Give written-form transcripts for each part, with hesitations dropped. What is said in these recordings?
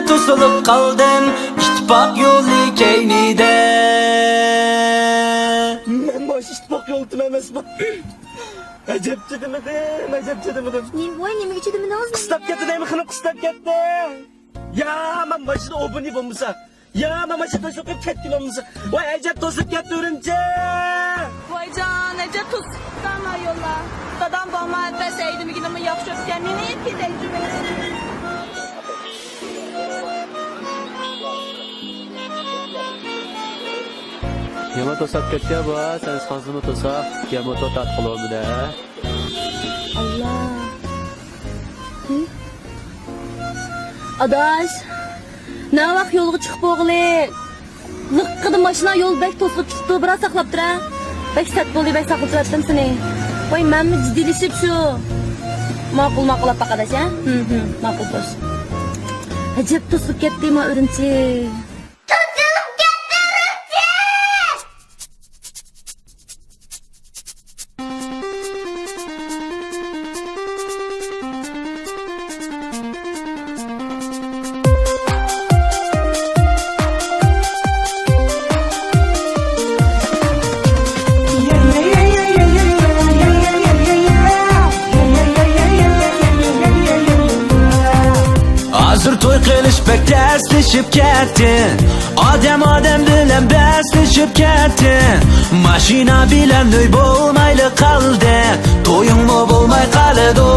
to'silib qoldim ittifoq yo'li keynida. Men bosh ittifoq yo'ltim emasman. Ajab chidimidim. Voy, nimaga chidimidingiz? Qistab ketdi deymi, xinib qistab ketdi. Ya, men boshida obuni bo'lmasa. Ya, men boshida to'sib ketdi bo'lmasa. Voy, ajab to'sib ketdi Urumchi. Voycan, ajab to'sibdan yo'lla. Dadam bana deseydi mi gidimi yaxşı öpken, meni hep gideydi. Yama to'sab ketdi bu, sen isqonsimi to'sab, yama to'tat qilolmida. Allah. Adaş. Ne vaqt yo'lga chiqib o'g'li? Liqqida mashina yo'l bek to'sib chiqdi, biroz saqlab tur. Bek sat bo'ldi, bek saqlab turatdim seni. Voy, menmi jiddilashib shu. Ma'qul faqadash, ha? Ma'qul bo'sh. Ajab to'sib ketdimi Urumchi? Hazır to'y qilish pek terslashib ketdi. Odam bilan baslashib ketdi. Mashina bilan uy bo'lmayli qoldi. To'yingmi bo'lmay qoldi.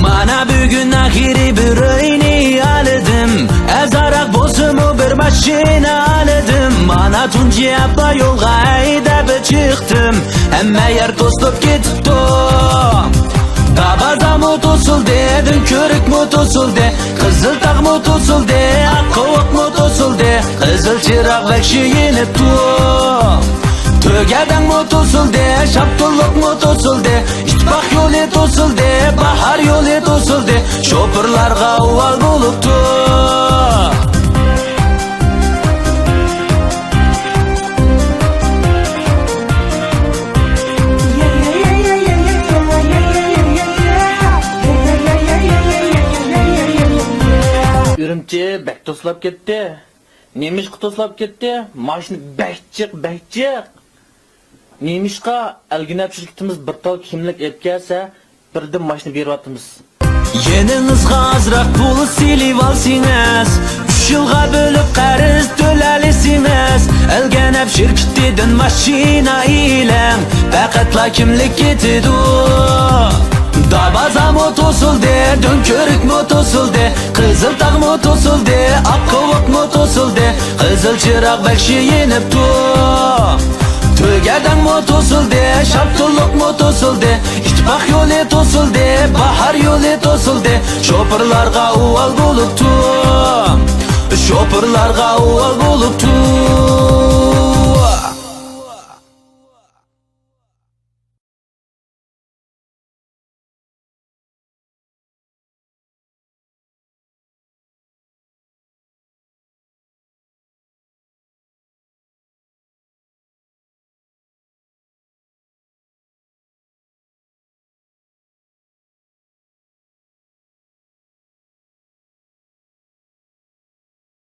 Mana bugun axiri bir uyni oldim. Azaraq bo'lsa-mu bir mashina oldim. Mana tunji appa yo'lga haydab chiqdim. Hamma yer to'silib ketibdi. Dabazamı to'sildi, ko'rikmi to'sildi, qizil tag'mi to'sildi, qovoqmi to'sildi, qizil chiroq vakshi yenibdi. To'gadangmi to'sildi, shaptulliqmi to'sildi, ittifoq yo'li to'sildi, bahar yo'li to'sildi, sho'pirlarga avval bo'libdi. Urumchi bek to'slab ketdi. Nemishqa to'slab ketdi. Mashina bekchiq. Nemishqa alginab shirkatimiz bir tal kimlik olib kelsa, birdan mashina beryapmiz. Yeningizga azroq pul silib olsangiz, 3 yilga bo'lib qarz to'lalisiniz. Alganab shirkatidan mashina ilang, faqatla kimlik ketidi. Dabazamı to'sildi, ko'rikmi to'sildi, qizil tag'mi to'sildi, qovoqmi to'sildi, qizil chiroq vakshi yenibdi. To'gadangmi to'sildi, shaptulliqmi to'sildi, ittifoq yo'li to'sildi, bahar yo'li to'sildi, sho'pirlarga avval bo'libdi. Sho'pirlarga avval bo'libdi.